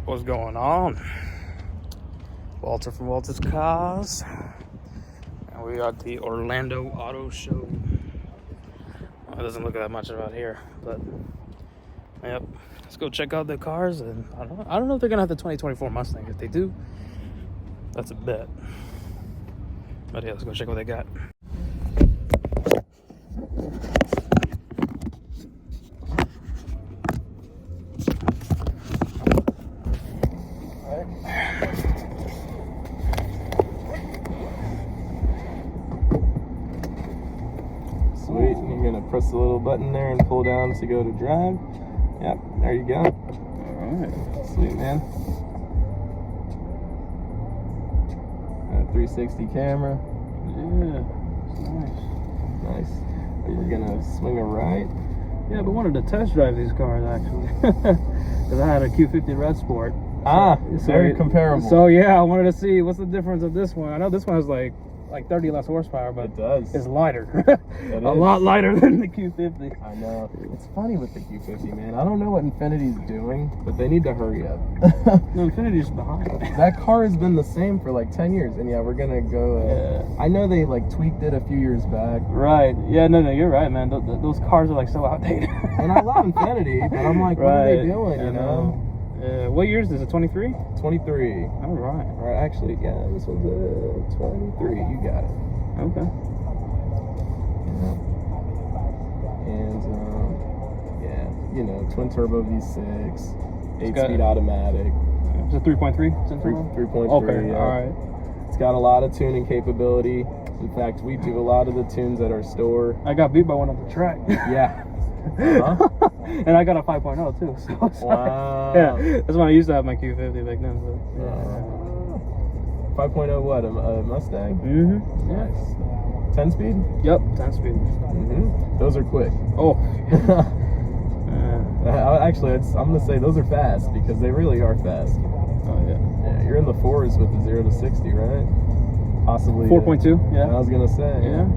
What's going on? Walter from Walter's Cars. And we are at the Orlando Auto Show. Well, it doesn't look that much about here, but yep. Let's go check out the cars. And I don't know if they're gonna have the 2024 Mustang. If they do, that's a bet. But yeah, let's go check what they got. Sweet, and you're gonna press the little button there and pull down to go to drive. Yep, there you go. Alright. Sweet, man. 360 camera. Yeah, it's nice. Nice. We're gonna swing a right. Yeah, but wanted to test drive these cars actually. Because I had a Q50 Red Sport. Very comparable. So yeah, I wanted to see what's the difference of this one. I know this one has like 30 less horsepower, but it does. it's lighter. It a is. lot lighter than the Q50. I know. It's funny with the Q50, man. I don't know what Infinity's doing, but they need to hurry up. No, Infinity's behind. That car has been the same for like 10 years, and yeah, we're gonna go. Yeah. I know they like tweaked it a few years back. Right. Yeah. No. You're right, man. Those cars are like so outdated. And I love Infinity, but I'm like, what are they doing? You know? What year is this? 23? 23. All right. Or actually, yeah, this one's a 23. You got it. Okay. Yeah. And yeah, you know, twin turbo V6, 8-speed automatic. Is it 3.3? 3.3. Okay. Yeah. All right. It's got a lot of tuning capability. In fact, we do a lot of the tunes at our store. I got beat by one on the track. Yeah. Uh-huh. And I got a 5.0 too. So Wow. Yeah, that's when I used to have my Q50 back then. But, yeah. 5.0 what? A Mustang? Mm-hmm. Nice. 10 speed? Yep, 10 speed. Mm-hmm. Those are quick. Oh. Actually, I'm going to say those are fast because they really are fast. Oh, yeah. Yeah, you're in the 4s with the 0 to 60, right? Possibly 4.2, yeah. I was going to say. Yeah.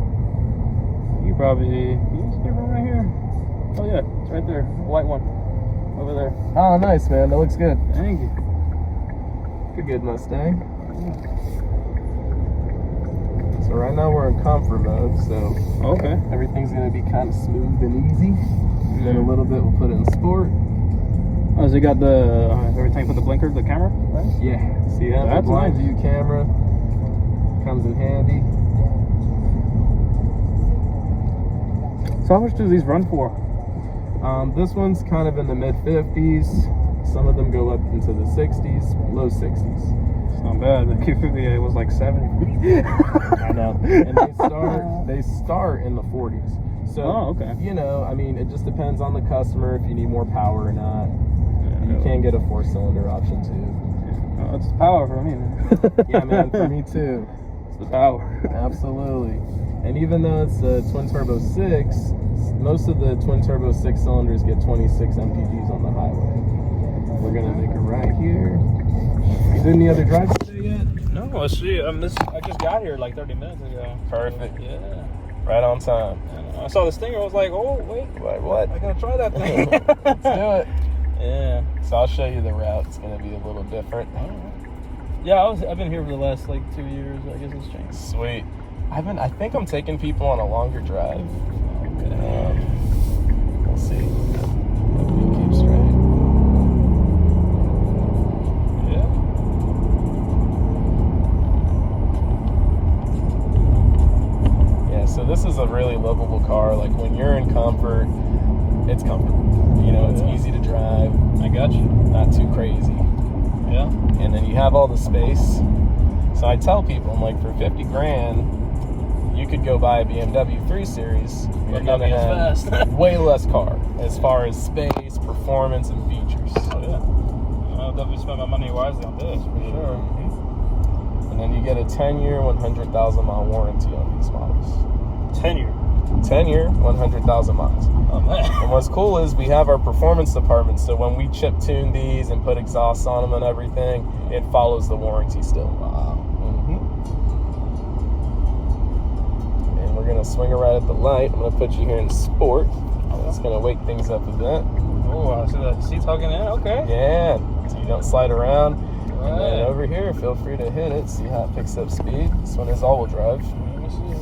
You probably, can you see one right here? Oh, yeah, it's right there. White one. Over there. Oh, nice, man. That looks good. Thank you. Good Mustang. So right now we're in comfort mode, so okay. Everything's going to be kind of smooth and easy. And then a little bit we'll put it in sport. Oh, so you got the, every time you put the blinker, the camera, right? Yeah. So you have the blind view camera. Comes in handy. So how much do these run for? This one's kind of in the mid 50s. Some of them go up into the 60s, low 60s. It's not bad. The Q50 was like 70. I know. And they start in the 40s. So, okay. You know, I mean, it just depends on the customer if you need more power or not. Yeah, you can get a 4-cylinder option too. Oh, it's the power for me, man. Yeah, man, for me too. It's the power. Absolutely. And even though it's a twin turbo 6, most of the twin turbo 6 cylinders get 26 mpgs on the highway. We're gonna make a right here. You did any other drives today yet? No, I see. I just got here like 30 minutes ago. Perfect. Yeah. Right on time. I saw the Stinger. I was like, oh wait, Like what? I gotta try that thing. Let's do it. Yeah. So I'll show you the route. It's gonna be a little different. Yeah, I've been here for the last like 2 years. I guess it's changed. Sweet. I think I'm taking people on a longer drive. Okay. We'll see. Hopefully keep straight. Yeah. Yeah, so this is a really livable car. Like when you're in comfort, it's comfort. You know, it's easy to drive. I got you. Not too crazy. Yeah. And then you have all the space. So I tell people, I'm like, for 50 grand, you could go buy a BMW 3 Series. You're not gonna be as have fast. way less car as far as space, performance, and features. Oh yeah. I'll definitely spend my money wisely on this for sure. Mm-hmm. And then you get a 10-year, 100,000-mile warranty on these models. 10-year. 10-year, 100,000 miles. Oh man. And what's cool is we have our performance department, so when we chip tune these and put exhausts on them and everything, it follows the warranty still. Wow. And we're gonna swing right at the light. I'm gonna put you here in sport. That's gonna wake things up a bit. Oh, I see the seats hugging in. Okay. Yeah, so you don't slide around. And then over here, feel free to hit it. See how it picks up speed. This one is all-wheel drive. Let me see.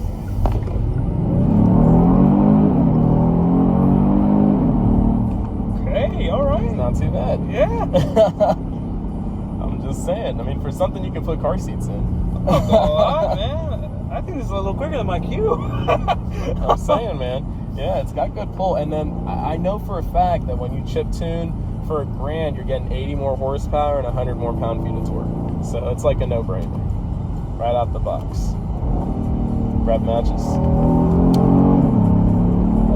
Okay, all right. It's not too bad. Yeah. I'm just saying. I mean, for something you can put car seats in. Man. I think this is a little quicker than my Q. I'm saying, man. Yeah, it's got good pull. And then I know for a fact that when you chip tune for $1,000, you're getting 80 more horsepower and 100 more pound-feet of torque. So it's like a no-brainer. Right out the box. Grab matches.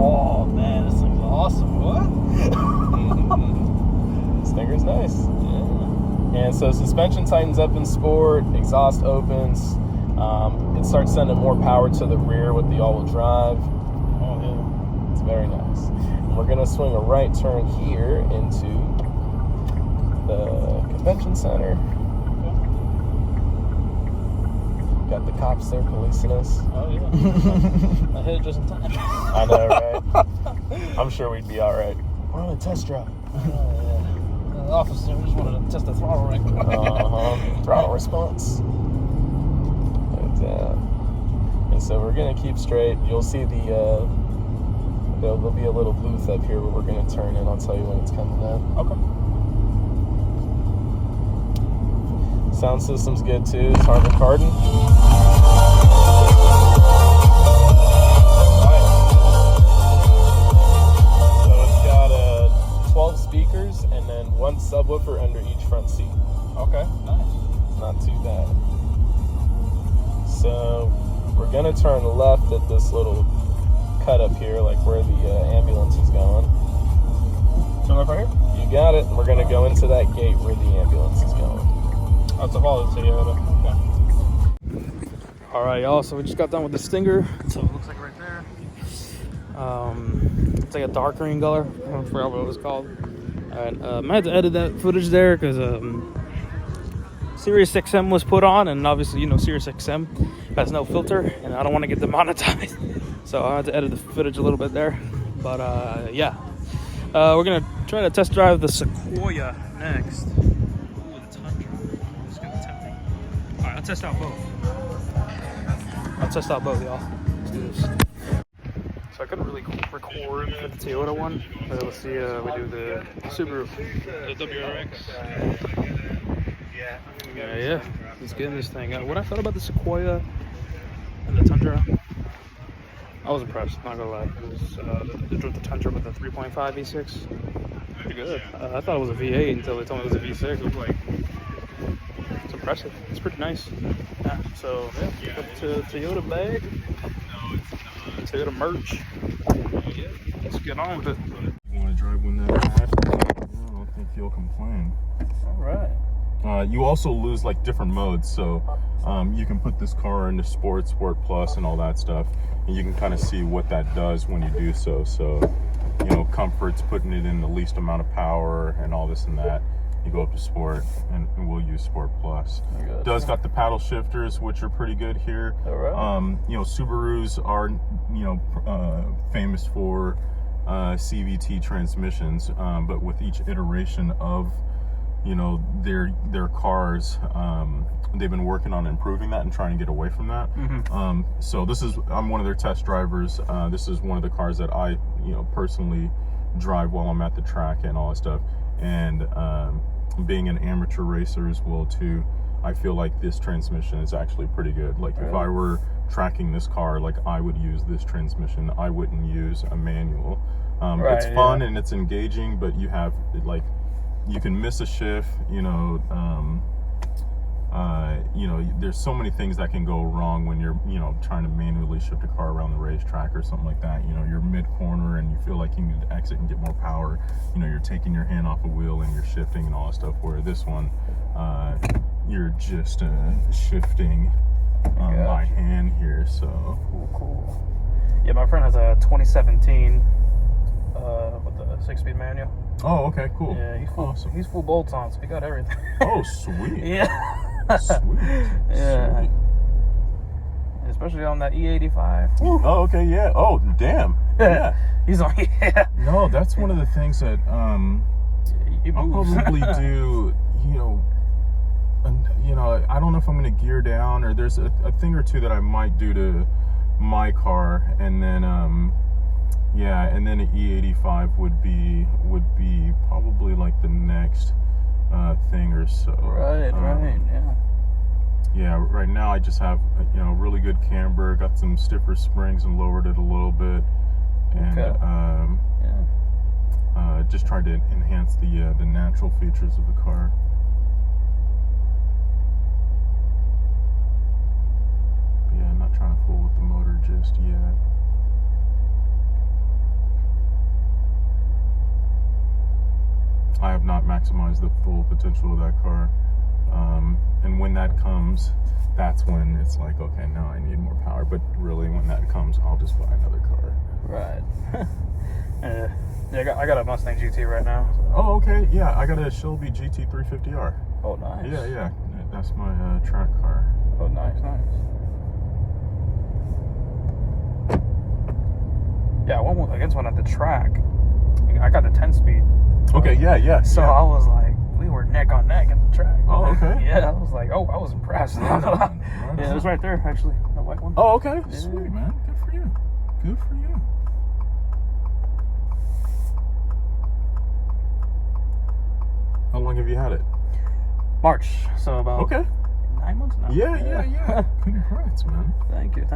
Oh, man, this thing's awesome. What? Stinger's nice. Yeah. And so suspension tightens up in sport, exhaust opens. It starts sending more power to the rear with the all-wheel drive. Oh, yeah. It's very nice. And we're gonna swing a right turn here into the convention center. Got the cops there policing us. Oh, yeah. I hit it just in time. I know, right? I'm sure we'd be all right. We're on a test drive. Oh, yeah. The officer just wanted to test the throttle right quick. Throttle response. And so we're gonna keep straight. You'll see the there'll be a little booth up here where we're gonna turn in. I'll tell you when it's coming in. Okay. Sound system's good too. It's Harman Kardon. So it's got 12 speakers and then one subwoofer under each front seat. Okay. Nice. Not too bad. So we're gonna turn left at this little cut up here, like where the ambulance is going. Turn left right here? You got it. We're gonna go into that gate where the ambulance is going. That's a follow Toyota. Okay. All right, y'all. So we just got done with the Stinger. So it looks like right there. It's like a dark green color. I forgot what it was called. And I had to edit that footage there because Sirius XM was put on, and obviously, you know, Sirius XM has no filter, and I don't want to get demonetized. So I had to edit the footage a little bit there. But yeah, we're gonna try to test drive the Sequoia next. Ooh, the Tundra. It's gonna be tempting. All right, I'll test out both, y'all. Let's do this. So I couldn't really record for the Toyota one. Let's see, we do the Subaru, the WRX. Yeah, let's get in this thing. What I thought about the Sequoia and the Tundra, I was impressed, not gonna lie. It was, the Tundra with the 3.5 V6, pretty good. I thought it was a V8 until they told me it was a V6. It was like, it's impressive. It's pretty nice. Yeah, so yeah, up to Toyota bag, Toyota merch. Yeah, let's get on with it. You want to drive one that fast? I don't think you'll complain. All right. You also lose like different modes, so you can put this car into Sport Plus, and all that stuff, and you can kind of see what that does when you do so. So, you know, comfort's putting it in the least amount of power and all this and that. You go up to Sport, and we'll use Sport Plus. It does got the paddle shifters, which are pretty good here. All right. You know, Subarus are, you know, famous for CVT transmissions, but with each iteration of, you know, their cars, they've been working on improving that and trying to get away from that. Mm-hmm. So I'm one of their test drivers. This is one of the cars that I, you know, personally drive while I'm at the track and all that stuff. And being an amateur racer as well too, I feel like this transmission is actually pretty good. Like if I were tracking this car, like I would use this transmission. I wouldn't use a manual. It's fun and it's engaging, but you have like, you can miss a shift, you know, there's so many things that can go wrong when you're, you know, trying to manually shift a car around the racetrack or something like that. You know, you're mid-corner and you feel like you need to exit and get more power. You know, you're taking your hand off a wheel and you're shifting and all that stuff, where this one, you're just shifting by hand here, so. Cool. Yeah, my friend has a 2017 with the 6-speed manual. Oh, okay, cool. Yeah, he's full. Awesome. He's full bolts on, so he got everything. Oh, sweet. Yeah. Sweet. Yeah. Sweet. Especially on that E85. Woo. Oh, okay, yeah. Oh, damn. Yeah. He's on. Yeah. No, that's one of the things that He I'll moves. probably do. You don't know if I'm gonna gear down, or there's a thing or two that I might do to my car, and then yeah, and then an E85 would be probably like the next thing or so. Right, yeah. Yeah, right now I just have really good camber, got some stiffer springs and lowered it a little bit, and just tried to enhance the natural features of the car. Yeah, I'm not trying to fool with the motor just yet. I have not maximized the full potential of that car. And when that comes, that's when it's like, okay, now I need more power. But really, when that comes, I'll just buy another car. Right. Yeah, I got a Mustang GT right now. So. Oh, okay. Yeah, I got a Shelby GT350R. Oh, nice. Yeah. That's my track car. Oh, nice. Yeah, I went against one at the track. I got a 10-speed. Okay, yeah. So I was like, we were neck on neck at the track. Oh, okay. Yeah, I was like, I was impressed. Yeah, it was right there, actually, that white one. Oh, okay. Yeah. Sweet, man. Good for you. How long have you had it? March, so about 9 months now. Yeah. Congrats, man. Thank you.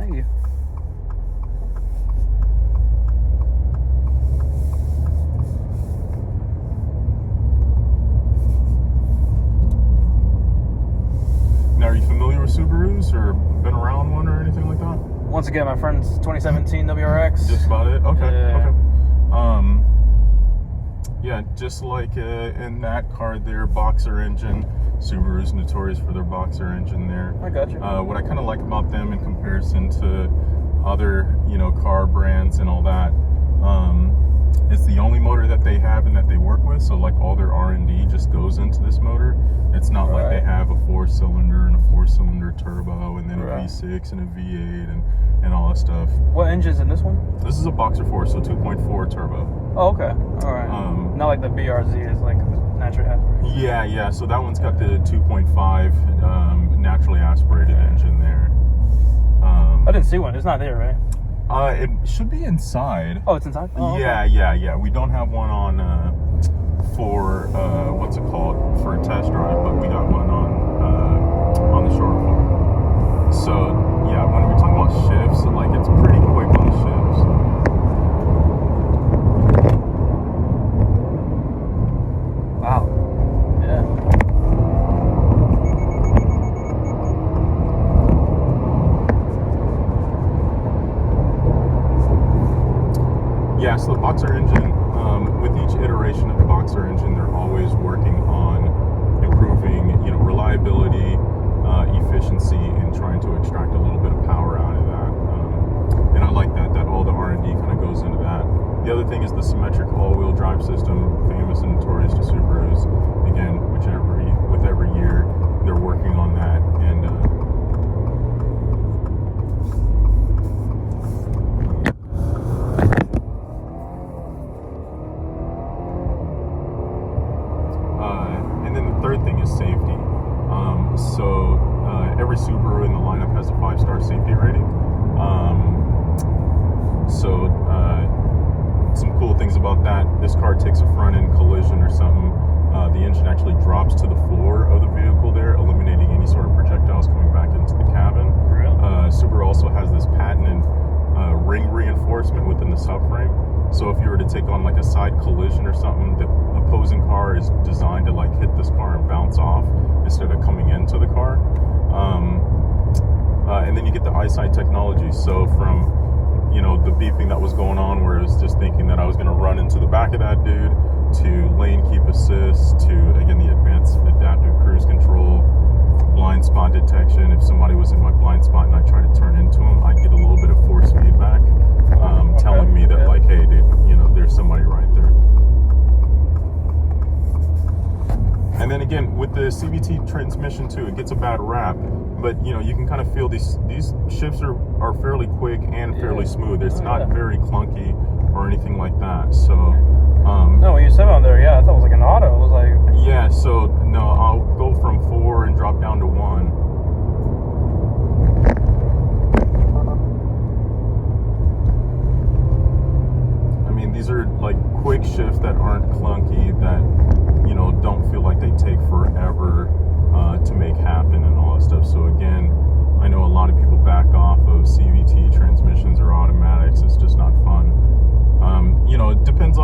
Now, are you familiar with Subarus or been around one or anything like that? Once again, my friend's 2017 WRX. Just about it? Okay. Yeah. Yeah, just like in that car there, boxer engine. Subaru's notorious for their boxer engine there. I got you. What I kind of like about them in comparison to other, car brands and all that, it's the only motor that they have and that they work with. So like all their R&D just goes into this motor. It's not like they have a 4-cylinder and a 4-cylinder turbo and then a V6 and a V8 and all that stuff. What engine's in this one? This is a Boxer 4, so 2.4 turbo. Oh, okay. All right. Not like the BRZ is like naturally aspirated. Yeah. So that one's got the 2.5 naturally aspirated engine there. I didn't see one. It's not there, right? It should be inside. Oh, it's inside? Oh, yeah. We don't have one on for what's it called, for a test drive, but we got one on the short floor. So yeah, when we're talking about shifts, like it's pretty quick on the shifts. Wow. Yeah, so the Boxer engine, with each iteration of the Boxer engine, they're always working on improving, reliability, efficiency, and trying to extract a little bit of power out of that. And I like that all the R&D kind of goes into that. The other thing is the symmetric all-wheel drive system, famous and notorious to Subarus. Again, with every year, they're working on that, and then the third thing is safety. So every Subaru in the lineup has a 5-star safety rating. Some cool things about that: this car takes a front-end collision or something, the engine actually drops to the floor of the vehicle there, eliminating any sort of projectiles coming back into the cabin. Really? Subaru also has this patented ring reinforcement within the subframe. So if you were to take on like a side collision or something, the opposing car is designed to like hit this car and bounce off instead of coming into the car. And then you get the eyesight technology. So from the beeping that was going on, where it was just thinking that I was going to run into the back of that dude, to lane keep assist, to again the advanced adaptive cruise control, blind spot detection. If somebody was in my blind spot and I tried to turn into him, I'd get a little bit of force feedback telling me that like, hey dude, there's somebody right there. And then again, with the CVT transmission too, it gets a bad rap, but you can kind of feel these shifts are fairly quick and fairly smooth. It's not very clunky or anything like that. So no, when you said on there, I thought it was like an auto. It was like so no, I'll go from 4 and drop down to 1.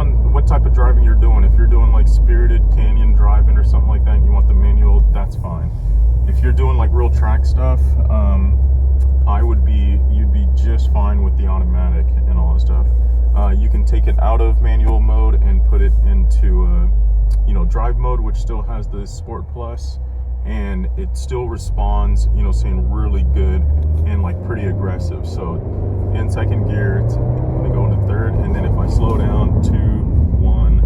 on what type of driving you're doing. If you're doing like spirited canyon driving or something like that, and you want the manual, that's fine. If you're doing like real track stuff, you'd be just fine with the automatic and all that stuff. You can take it out of manual mode and put it into drive mode, which still has the Sport Plus, and it still responds, saying really good and like pretty aggressive. So in second gear, I'm gonna go into third, and then if I slow down, 2, 1,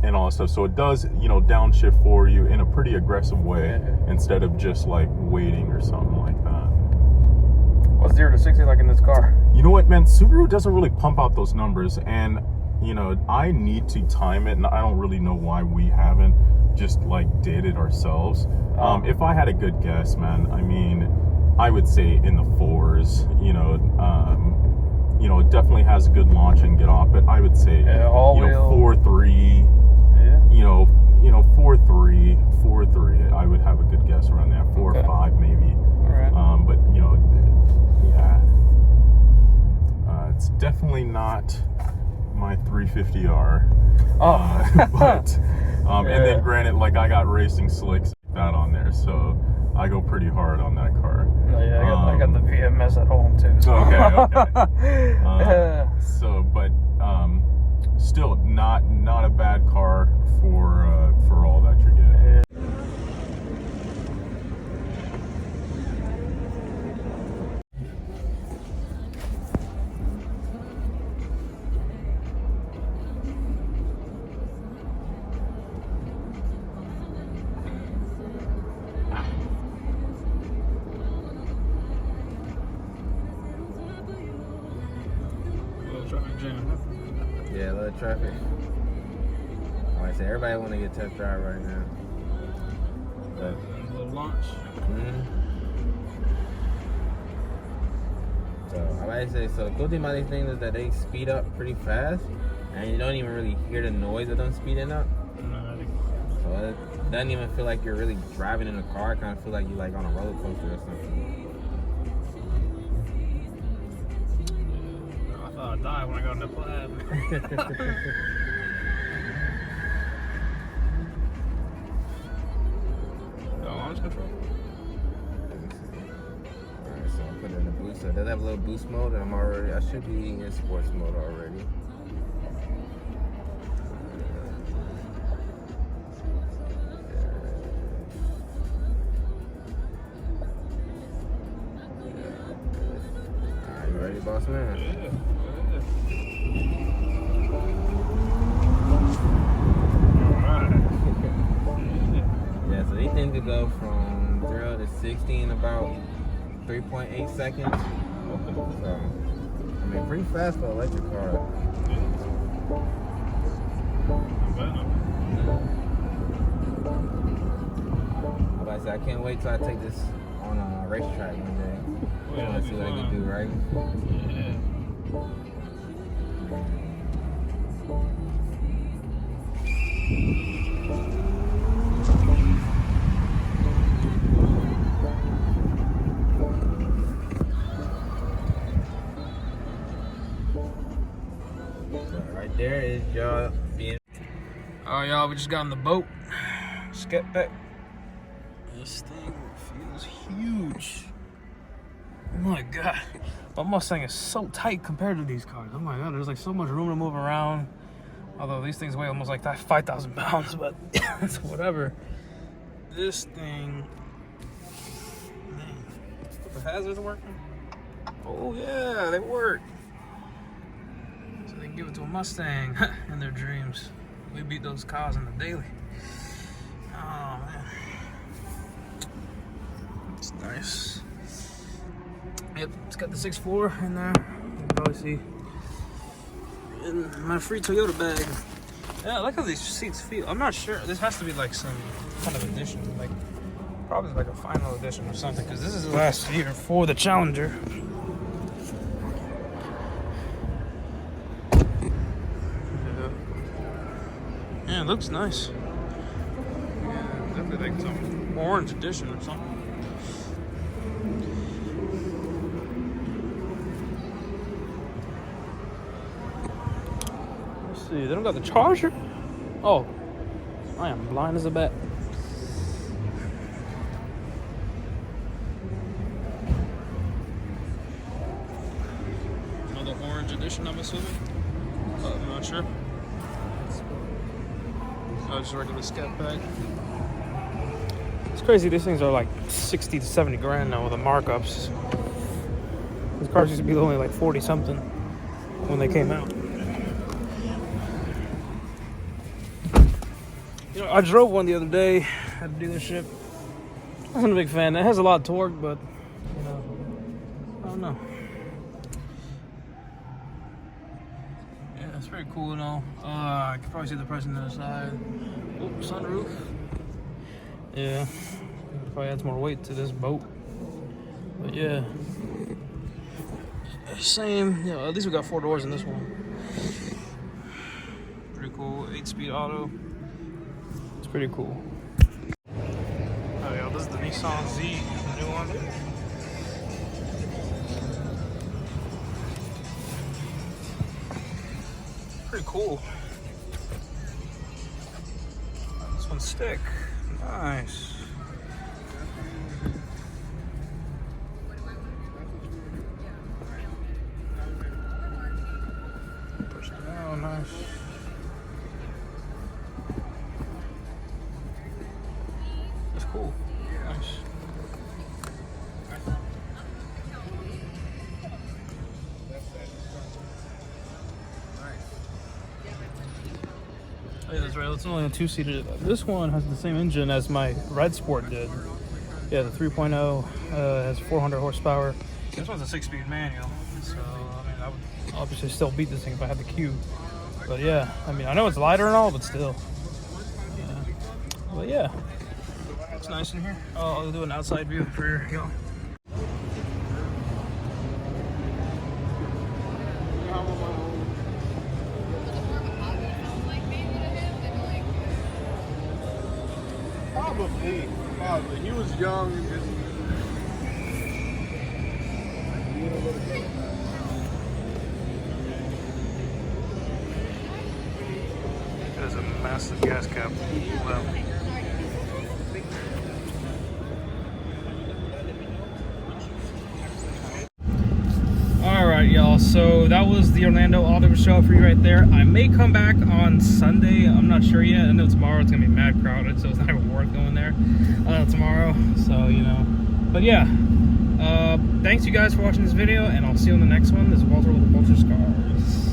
and all that stuff. So it does, downshift for you in a pretty aggressive way instead of just like waiting or something like that. What's 0 to 60 like in this car? You know what, man? Subaru doesn't really pump out those numbers, and I need to time it, and I don't really know why we haven't just like did it ourselves. If I had a good guess, man, I mean, I would say in the 4s. It definitely has a good launch and get off, but I would say 4.3. Yeah. 4.3, 4.3. I would have a good guess around there. 4 or 5 maybe. All right. But yeah, it's definitely not my 350R. But and then granted, like I got racing slicks like that on there, so I go pretty hard on that car. Oh, yeah, I got the VMS at home too. So. Okay. But still not a bad car for all that you're getting. Yeah. Yeah, a little traffic. Like I said, everybody want to get test drive right now. But, A little launch. So I might say, so the cool thing about these things is that they speed up pretty fast, and you don't even really hear the noise of them speeding up. So it doesn't even feel like you're really driving in a car. It kind of feel like you're like on a roller coaster or something. I thought I'd die when I got in the Plaid. Launch control. Alright, so I'll put it in the boost. So it does have a little boost mode, and I should be in sports mode already. Alright, you ready, boss man? Yeah, so these things could go from 0 to 60 in about 3.8 seconds. So, I mean, pretty fast for an electric car. Like I said, I can't wait till I take this on a racetrack one day. I want to see what I can do, right? Yeah. Right there is y'all being. Alright, y'all, we just got on the boat. Let's get back. This thing feels huge. Oh my god. My Mustang is so tight compared to these cars. Oh my god, there's like so much room to move around. Although these things weigh almost like 5,000 pounds, but it's whatever. This thing. Man. The hazards working? Oh yeah, they work. So they can give it to a Mustang in their dreams. We beat those cars on the daily. Oh man. It's nice. Yep, it's got the 6.4 in there. You can probably see in my free Toyota bag. Yeah, I like how these seats feel. I'm not sure. This has to be like some kind of edition, like probably like a final edition or something, because this is the last year for the Challenger. Yeah, it looks nice. Yeah, definitely like some orange edition or something. see, they don't got the Charger? Oh, I am blind as a bat. Another orange edition, I'm assuming. I'm not sure. Oh, just a regular Scat Pack. It's crazy, these things are like 60 to 70 grand now with the markups. These cars used to be only like 40 something when they came out. You know, I drove one the other day at a dealership. I wasn't a big fan. It has a lot of torque, but you know, I don't know. Yeah, it's pretty cool and all. I can probably see the price on the other side. Oh, sunroof. Yeah, probably adds more weight to this boat. But yeah, same. You know, at least we got 4 doors in this one. Pretty cool. 8-speed auto. It's pretty cool. Oh yeah, this is the Nissan Z, the new one. Pretty cool. This one's stick. Nice. Push it down, nice. That's cool. Nice. Oh, yeah, that's right. It's only a 2-seater. This one has the same engine as my Red Sport did. Yeah, the 3.0 has 400 horsepower. This one's a 6-speed manual, so I mean, I would obviously still beat this thing if I had the Q. But yeah, I mean, I know it's lighter and all, but still. Yeah. But yeah, it's nice in here. Oh, I'll do an outside view for y'all. Probably. He was young and just. There's a massive gas cap. Wow. Alright, y'all, so that was the Orlando Auto Show for you right there. I may come back on Sunday. I'm not sure yet. I know tomorrow it's going to be mad crowded, so it's not even worth going there tomorrow. So, you know. But yeah, thanks you guys for watching this video, and I'll see you on the next one. This is Walter with Walter's Cars.